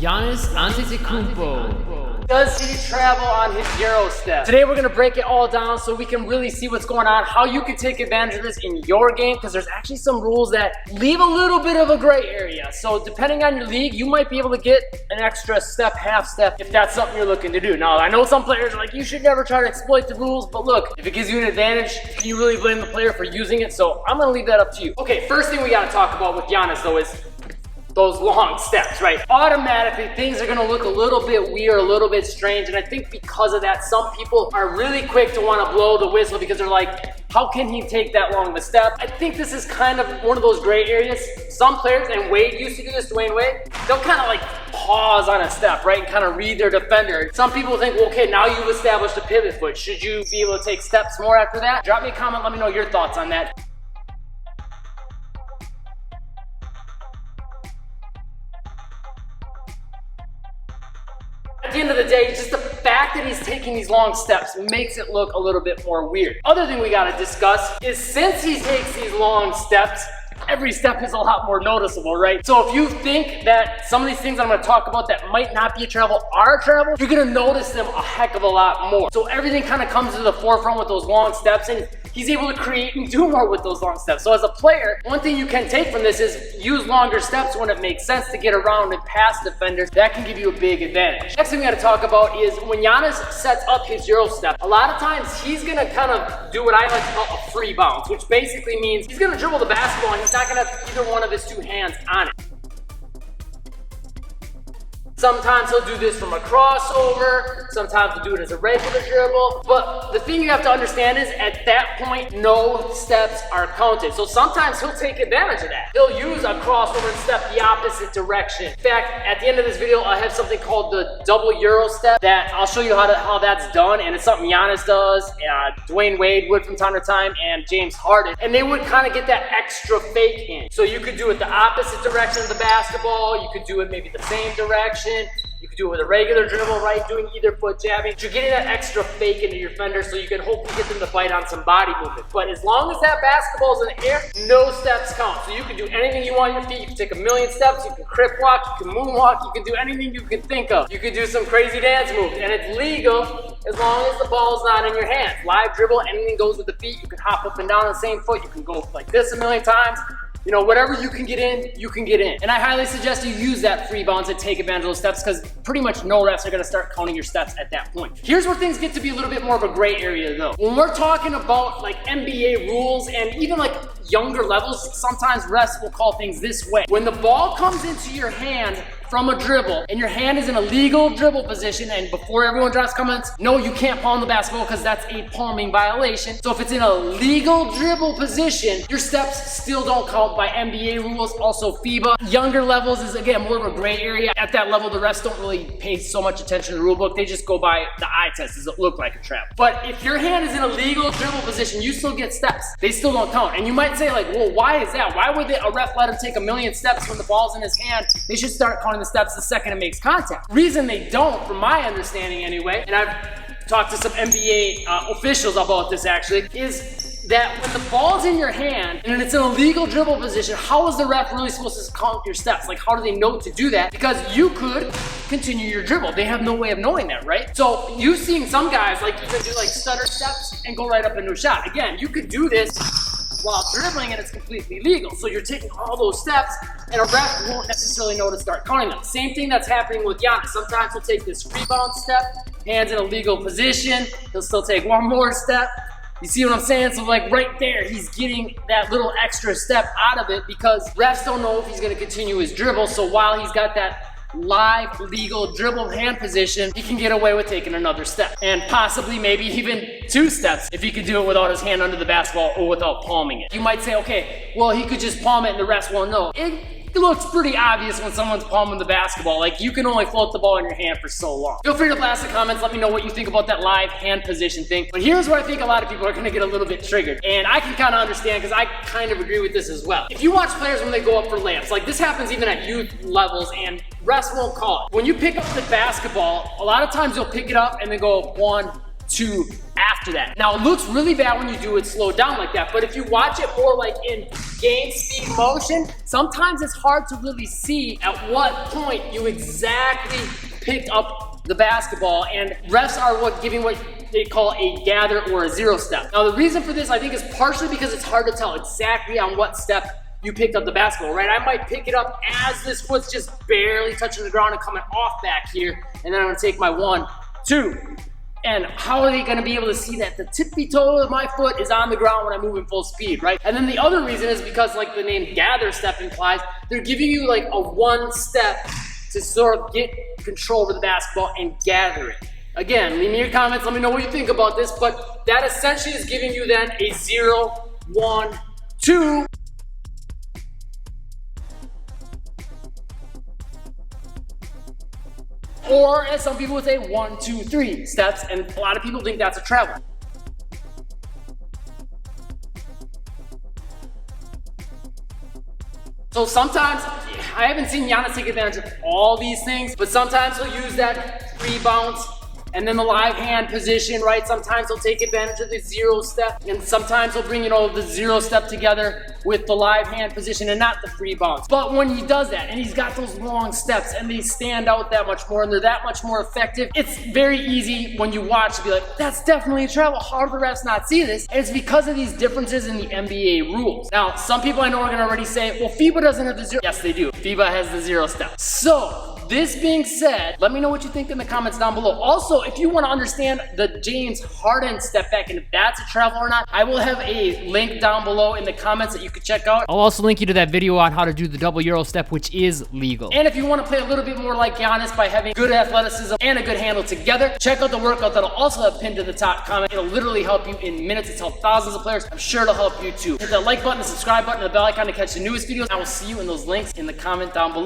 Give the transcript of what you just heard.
Giannis Antetokounmpo. Does he travel on his Eurostep? Today we're gonna break it all down so we can really see what's going on, how you can take advantage of this in your game, because there's actually some rules that leave a little bit of a gray area. So depending on your league, you might be able to get an extra step, half step, if that's something you're looking to do. Now, I know some players are like, you should never try to exploit the rules, but look, if it gives you an advantage, can you really blame the player for using it? So I'm gonna leave that up to you. Okay, first thing we gotta talk about with Giannis though is those long steps, right? Automatically, things are gonna look a little bit weird, a little bit strange, and I think because of that, some people are really quick to wanna blow the whistle because they're like, how can he take that long of a step? I think this is kind of one of those gray areas. Some players, and Wade used to do this, Dwayne Wade, they'll kind of like pause on a step, right? And kind of read their defender. Some people think, well, okay, now you've established a pivot foot. Should you be able to take steps more after that? Drop me a comment, let me know your thoughts on that. At the end of the day, just the fact that he's taking these long steps makes it look a little bit more weird. Other thing we gotta discuss is since he takes these long steps, every step is a lot more noticeable, right? So if you think that some of these things I'm gonna talk about that might not be a travel are a travel, you're gonna notice them a heck of a lot more. So everything kind of comes to the forefront with those long steps, and he's able to create and do more with those long steps. So as a player, one thing you can take from this is use longer steps when it makes sense to get around and past defenders. That can give you a big advantage. Next thing we gotta talk about is when Giannis sets up his Eurostep, a lot of times he's gonna kind of do what I like to call a free bounce, which basically means he's gonna dribble the basketball and he's not gonna have either one of his two hands on it. Sometimes he'll do this from a crossover, sometimes he'll do it as a regular dribble, but the thing you have to understand is at that point, no steps are counted. So sometimes he'll take advantage of that. He'll use a crossover and step the opposite direction. In fact, at the end of this video, I have something called the double Eurostep that I'll show you how that's done, and it's something Giannis does, Dwayne Wade would from time to time, and James Harden, and they would kind of get that extra fake in. So you could do it the opposite direction of the basketball, you could do it maybe the same direction, you could do it with a regular dribble, right? Doing either foot jabbing. But you're getting that extra fake into your fender so you can hopefully get them to bite on some body movement. But as long as that basketball's in the air, no steps count. So you can do anything you want on your feet. You can take a million steps, you can crip walk, you can moonwalk, you can do anything you can think of. You can do some crazy dance moves, and it's legal as long as the ball's not in your hands. Live dribble, anything goes with the feet. You can hop up and down on the same foot. You can go like this a million times. You know, whatever you can get in, you can get in. And I highly suggest you use that free bounce and take advantage of those steps because pretty much no refs are gonna start counting your steps at that point. Here's where things get to be a little bit more of a gray area though. When we're talking about like NBA rules and even like younger levels, sometimes refs will call things this way. When the ball comes into your hand from a dribble and your hand is in a legal dribble position, and before everyone drops comments, no, you can't palm the basketball because that's a palming violation. So if it's in a legal dribble position, your steps still don't count by NBA rules, also FIBA. Younger levels is again more of a gray area. At that level, the refs don't really pay so much attention to the rule book. They just go by the eye test. Does it look like a trap? But if your hand is in a legal dribble position, you still get steps. They still don't count. And you might say like, well, why is that? Why would a ref let him take a million steps when the ball's in his hand? They should start counting the steps the second it makes contact. Reason they don't, from my understanding anyway, and I've talked to some NBA officials about this actually, is that when the ball's in your hand and it's in a legal dribble position, how is the ref really supposed to count your steps? Like, how do they know to do that? Because you could continue your dribble. They have no way of knowing that, right? So you've seen some guys like even do like stutter steps and go right up into a shot. Again, you could do this while dribbling and it's completely legal. So you're taking all those steps and a ref won't necessarily know to start counting them. Same thing that's happening with Giannis. Sometimes he'll take this free bounce step, hands in a legal position, he'll still take one more step. You see what I'm saying? So like right there, he's getting that little extra step out of it because refs don't know if he's gonna continue his dribble. So while he's got that live legal dribble hand position, he can get away with taking another step and possibly maybe even two steps if he could do it without his hand under the basketball or without palming it. You might say, okay, well, he could just palm it and the refs won't know. It looks pretty obvious when someone's palming the basketball. Like, you can only float the ball in your hand for so long. Feel free to blast the comments. Let me know what you think about that live hand position thing. But here's where I think a lot of people are gonna get a little bit triggered. And I can kind of understand because I kind of agree with this as well. If you watch players when they go up for layups, like this happens even at youth levels and refs won't call it. When you pick up the basketball, a lot of times you'll pick it up and then go 1, 2 after after that. Now, it looks really bad when you do it slowed down like that, but if you watch it more like in game speed motion, sometimes it's hard to really see at what point you exactly picked up the basketball, and refs are giving what they call a gather or a zero step. Now, the reason for this, I think, is partially because it's hard to tell exactly on what step you picked up the basketball, right? I might pick it up as this foot's just barely touching the ground and coming off back here, and then I'm gonna take my 1, 2. And how are they gonna be able to see that the tippy toe of my foot is on the ground when I move in full speed, right? And then the other reason is because, like the name gather step implies, they're giving you like a 1 step to sort of get control over the basketball and gather it. Again, leave me your comments, let me know what you think about this, but that essentially is giving you then a 0, 1, 2. Or, as some people would say, 1, 2, 3 steps, and a lot of people think that's a travel. So sometimes, I haven't seen Giannis take advantage of all these things, but sometimes he'll use that free bounce and then the live hand position, right? Sometimes he'll take advantage of the 0 step, and sometimes he'll bring, the 0 step together with the live hand position and not the free bounce. But when he does that, and he's got those long steps, and they stand out that much more, and they're that much more effective, it's very easy when you watch to be like, that's definitely a travel. How do the refs not see this? And it's because of these differences in the NBA rules. Now, some people I know are gonna already say, well, FIBA doesn't have the 0. Yes, they do. FIBA has the 0 step. So, this being said, let me know what you think in the comments down below. Also, if you want to understand the James Harden step back and if that's a travel or not, I will have a link down below in the comments that you can check out. I'll also link you to that video on how to do the double Eurostep, which is legal. And if you want to play a little bit more like Giannis by having good athleticism and a good handle together, check out the workout that'll also have pinned to the top comment. It'll literally help you in minutes. It's helped thousands of players. I'm sure it'll help you too. Hit that like button, the subscribe button, and the bell icon to catch the newest videos. I will see you in those links in the comment down below.